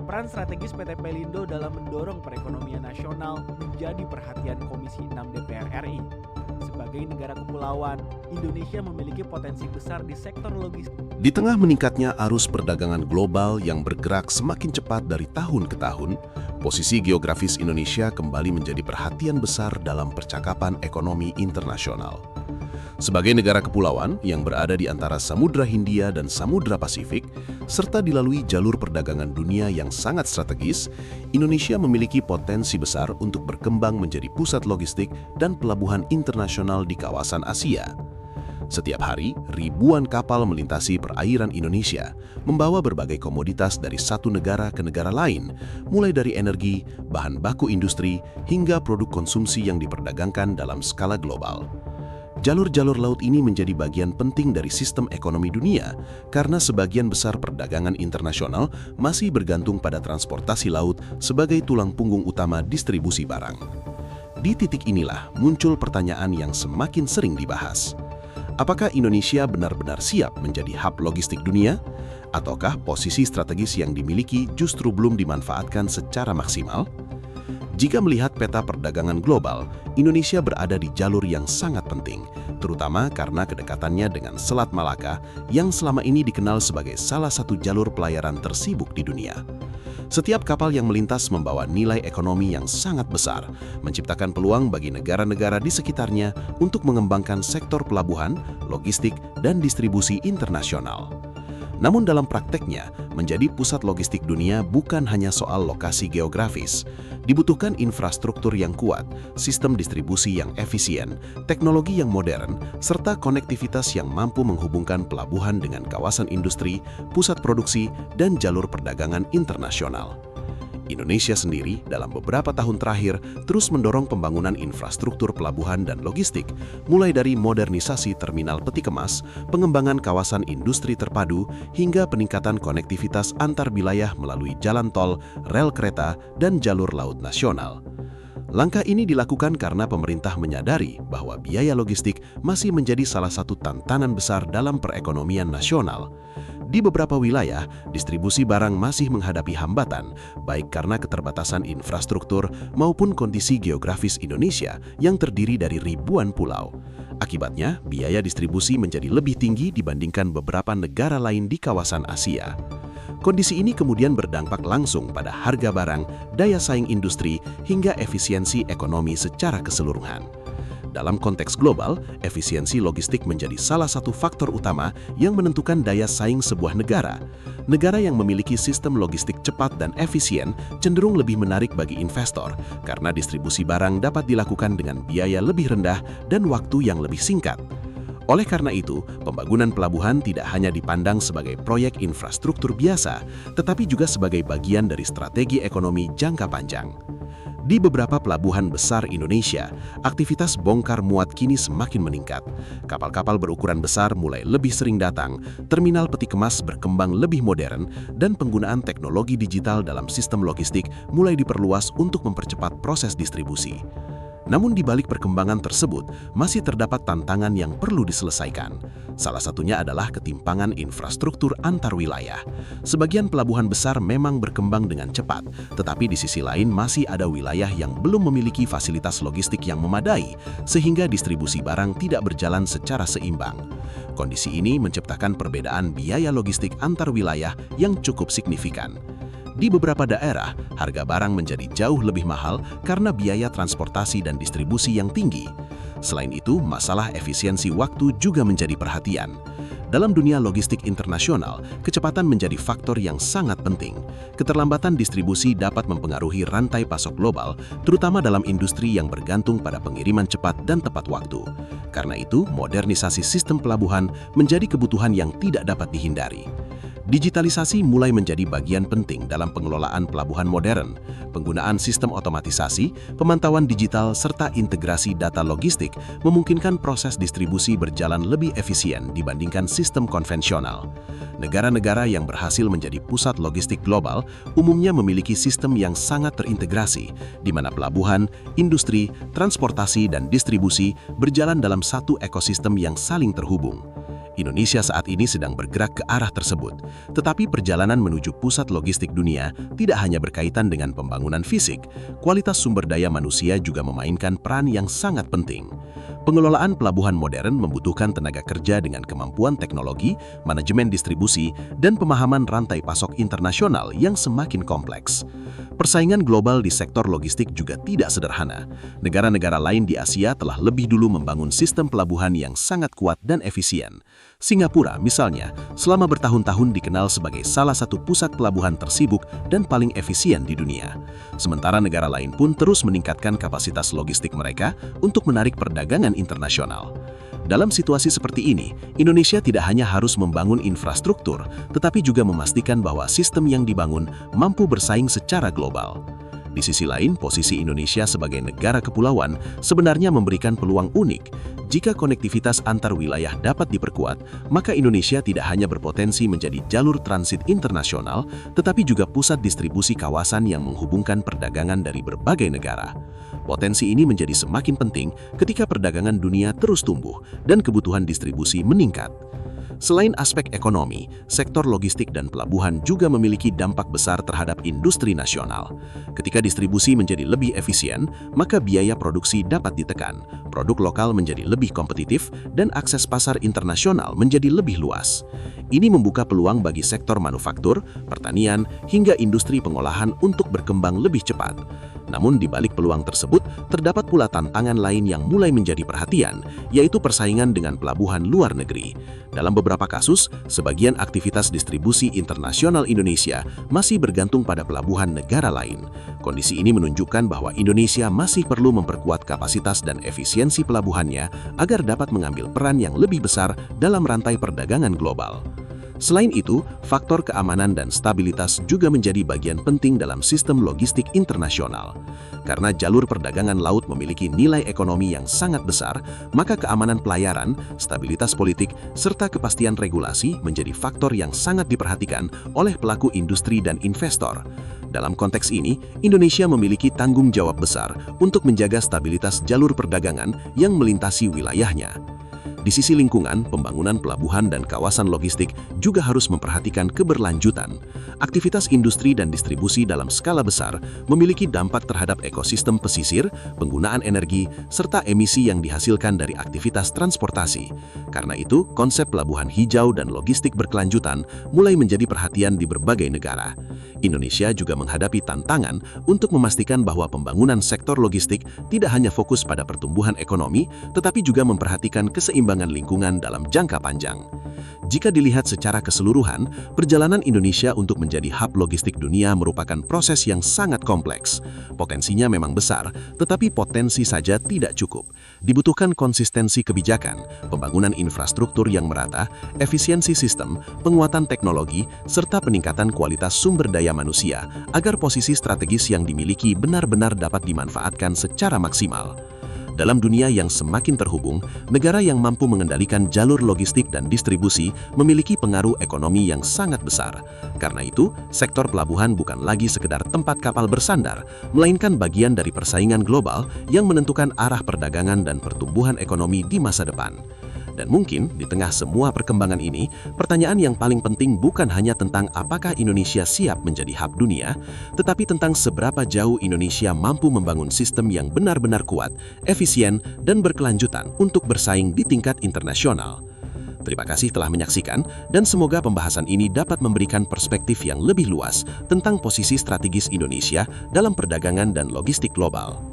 Peran strategis PT Pelindo dalam mendorong perekonomian nasional menjadi perhatian Komisi 6 DPR RI. Sebagai negara kepulauan, Indonesia memiliki potensi besar di sektor logistik. Di tengah meningkatnya arus perdagangan global yang bergerak semakin cepat dari tahun ke tahun, posisi geografis Indonesia kembali menjadi perhatian besar dalam percakapan ekonomi internasional. Sebagai negara kepulauan yang berada di antara Samudra Hindia dan Samudra Pasifik, serta dilalui jalur perdagangan dunia yang sangat strategis, Indonesia memiliki potensi besar untuk berkembang menjadi pusat logistik dan pelabuhan internasional di kawasan Asia. Setiap hari, ribuan kapal melintasi perairan Indonesia, membawa berbagai komoditas dari satu negara ke negara lain, mulai dari energi, bahan baku industri, hingga produk konsumsi yang diperdagangkan dalam skala global. Jalur-jalur laut ini menjadi bagian penting dari sistem ekonomi dunia karena sebagian besar perdagangan internasional masih bergantung pada transportasi laut sebagai tulang punggung utama distribusi barang. Di titik inilah muncul pertanyaan yang semakin sering dibahas. Apakah Indonesia benar-benar siap menjadi hub logistik dunia? Ataukah posisi strategis yang dimiliki justru belum dimanfaatkan secara maksimal? Jika melihat peta perdagangan global, Indonesia berada di jalur yang sangat penting, terutama karena kedekatannya dengan Selat Malaka yang selama ini dikenal sebagai salah satu jalur pelayaran tersibuk di dunia. Setiap kapal yang melintas membawa nilai ekonomi yang sangat besar, menciptakan peluang bagi negara-negara di sekitarnya untuk mengembangkan sektor pelabuhan, logistik, dan distribusi internasional. Namun dalam prakteknya, menjadi pusat logistik dunia bukan hanya soal lokasi geografis. Dibutuhkan infrastruktur yang kuat, sistem distribusi yang efisien, teknologi yang modern, serta konektivitas yang mampu menghubungkan pelabuhan dengan kawasan industri, pusat produksi, dan jalur perdagangan internasional. Indonesia sendiri dalam beberapa tahun terakhir terus mendorong pembangunan infrastruktur pelabuhan dan logistik, mulai dari modernisasi terminal peti kemas, pengembangan kawasan industri terpadu, hingga peningkatan konektivitas antar wilayah melalui jalan tol, rel kereta, dan jalur laut nasional. Langkah ini dilakukan karena pemerintah menyadari bahwa biaya logistik masih menjadi salah satu tantangan besar dalam perekonomian nasional. Di beberapa wilayah, distribusi barang masih menghadapi hambatan, baik karena keterbatasan infrastruktur maupun kondisi geografis Indonesia yang terdiri dari ribuan pulau. Akibatnya, biaya distribusi menjadi lebih tinggi dibandingkan beberapa negara lain di kawasan Asia. Kondisi ini kemudian berdampak langsung pada harga barang, daya saing industri, hingga efisiensi ekonomi secara keseluruhan. Dalam konteks global, efisiensi logistik menjadi salah satu faktor utama yang menentukan daya saing sebuah negara. Negara yang memiliki sistem logistik cepat dan efisien cenderung lebih menarik bagi investor karena distribusi barang dapat dilakukan dengan biaya lebih rendah dan waktu yang lebih singkat. Oleh karena itu, pembangunan pelabuhan tidak hanya dipandang sebagai proyek infrastruktur biasa, tetapi juga sebagai bagian dari strategi ekonomi jangka panjang. Di beberapa pelabuhan besar Indonesia, aktivitas bongkar muat kini semakin meningkat. Kapal-kapal berukuran besar mulai lebih sering datang, terminal peti kemas berkembang lebih modern, dan penggunaan teknologi digital dalam sistem logistik mulai diperluas untuk mempercepat proses distribusi. Namun di balik perkembangan tersebut, masih terdapat tantangan yang perlu diselesaikan. Salah satunya adalah ketimpangan infrastruktur antar wilayah. Sebagian pelabuhan besar memang berkembang dengan cepat, tetapi di sisi lain masih ada wilayah yang belum memiliki fasilitas logistik yang memadai, sehingga distribusi barang tidak berjalan secara seimbang. Kondisi ini menciptakan perbedaan biaya logistik antar wilayah yang cukup signifikan. Di beberapa daerah, harga barang menjadi jauh lebih mahal karena biaya transportasi dan distribusi yang tinggi. Selain itu, masalah efisiensi waktu juga menjadi perhatian. Dalam dunia logistik internasional, kecepatan menjadi faktor yang sangat penting. Keterlambatan distribusi dapat mempengaruhi rantai pasok global, terutama dalam industri yang bergantung pada pengiriman cepat dan tepat waktu. Karena itu, modernisasi sistem pelabuhan menjadi kebutuhan yang tidak dapat dihindari. Digitalisasi mulai menjadi bagian penting dalam pengelolaan pelabuhan modern. Penggunaan sistem otomatisasi, pemantauan digital, serta integrasi data logistik memungkinkan proses distribusi berjalan lebih efisien dibandingkan sistem konvensional. Negara-negara yang berhasil menjadi pusat logistik global umumnya memiliki sistem yang sangat terintegrasi, di mana pelabuhan, industri, transportasi, dan distribusi berjalan dalam satu ekosistem yang saling terhubung. Indonesia saat ini sedang bergerak ke arah tersebut. Tetapi perjalanan menuju pusat logistik dunia tidak hanya berkaitan dengan pembangunan fisik, kualitas sumber daya manusia juga memainkan peran yang sangat penting. Pengelolaan pelabuhan modern membutuhkan tenaga kerja dengan kemampuan teknologi, manajemen distribusi, dan pemahaman rantai pasok internasional yang semakin kompleks. Persaingan global di sektor logistik juga tidak sederhana. Negara-negara lain di Asia telah lebih dulu membangun sistem pelabuhan yang sangat kuat dan efisien. Singapura, misalnya, selama bertahun-tahun dikenal sebagai salah satu pusat pelabuhan tersibuk dan paling efisien di dunia. Sementara negara lain pun terus meningkatkan kapasitas logistik mereka untuk menarik perdagangan internasional. Dalam situasi seperti ini, Indonesia tidak hanya harus membangun infrastruktur, tetapi juga memastikan bahwa sistem yang dibangun mampu bersaing secara global. Di sisi lain, posisi Indonesia sebagai negara kepulauan sebenarnya memberikan peluang unik. Jika konektivitas antar wilayah dapat diperkuat, maka Indonesia tidak hanya berpotensi menjadi jalur transit internasional, tetapi juga pusat distribusi kawasan yang menghubungkan perdagangan dari berbagai negara. Potensi ini menjadi semakin penting ketika perdagangan dunia terus tumbuh dan kebutuhan distribusi meningkat. Selain aspek ekonomi, sektor logistik dan pelabuhan juga memiliki dampak besar terhadap industri nasional. Ketika distribusi menjadi lebih efisien, maka biaya produksi dapat ditekan, produk lokal menjadi lebih kompetitif, dan akses pasar internasional menjadi lebih luas. Ini membuka peluang bagi sektor manufaktur, pertanian, hingga industri pengolahan untuk berkembang lebih cepat. Namun di balik peluang tersebut, terdapat pula tantangan lain yang mulai menjadi perhatian, yaitu persaingan dengan pelabuhan luar negeri. Dalam beberapa kasus, sebagian aktivitas distribusi internasional Indonesia masih bergantung pada pelabuhan negara lain. Kondisi ini menunjukkan bahwa Indonesia masih perlu memperkuat kapasitas dan efisiensi pelabuhannya agar dapat mengambil peran yang lebih besar dalam rantai perdagangan global. Selain itu, faktor keamanan dan stabilitas juga menjadi bagian penting dalam sistem logistik internasional. Karena jalur perdagangan laut memiliki nilai ekonomi yang sangat besar, maka keamanan pelayaran, stabilitas politik, serta kepastian regulasi menjadi faktor yang sangat diperhatikan oleh pelaku industri dan investor. Dalam konteks ini, Indonesia memiliki tanggung jawab besar untuk menjaga stabilitas jalur perdagangan yang melintasi wilayahnya. Di sisi lingkungan, pembangunan pelabuhan dan kawasan logistik juga harus memperhatikan keberlanjutan. Aktivitas industri dan distribusi dalam skala besar memiliki dampak terhadap ekosistem pesisir, penggunaan energi, serta emisi yang dihasilkan dari aktivitas transportasi. Karena itu, konsep pelabuhan hijau dan logistik berkelanjutan mulai menjadi perhatian di berbagai negara. Indonesia juga menghadapi tantangan untuk memastikan bahwa pembangunan sektor logistik tidak hanya fokus pada pertumbuhan ekonomi, tetapi juga memperhatikan keseimbangan lingkungan dalam jangka panjang. Jika dilihat secara keseluruhan, perjalanan Indonesia untuk menjadi hub logistik dunia merupakan proses yang sangat kompleks. Potensinya memang besar, tetapi potensi saja tidak cukup. Dibutuhkan konsistensi kebijakan, pembangunan infrastruktur yang merata, efisiensi sistem, penguatan teknologi, serta peningkatan kualitas sumber daya manusia agar posisi strategis yang dimiliki benar-benar dapat dimanfaatkan secara maksimal. Dalam dunia yang semakin terhubung, negara yang mampu mengendalikan jalur logistik dan distribusi memiliki pengaruh ekonomi yang sangat besar. Karena itu, sektor pelabuhan bukan lagi sekedar tempat kapal bersandar, melainkan bagian dari persaingan global yang menentukan arah perdagangan dan pertumbuhan ekonomi di masa depan. Dan mungkin di tengah semua perkembangan ini, pertanyaan yang paling penting bukan hanya tentang apakah Indonesia siap menjadi hub dunia, tetapi tentang seberapa jauh Indonesia mampu membangun sistem yang benar-benar kuat, efisien, dan berkelanjutan untuk bersaing di tingkat internasional. Terima kasih telah menyaksikan, dan semoga pembahasan ini dapat memberikan perspektif yang lebih luas tentang posisi strategis Indonesia dalam perdagangan dan logistik global.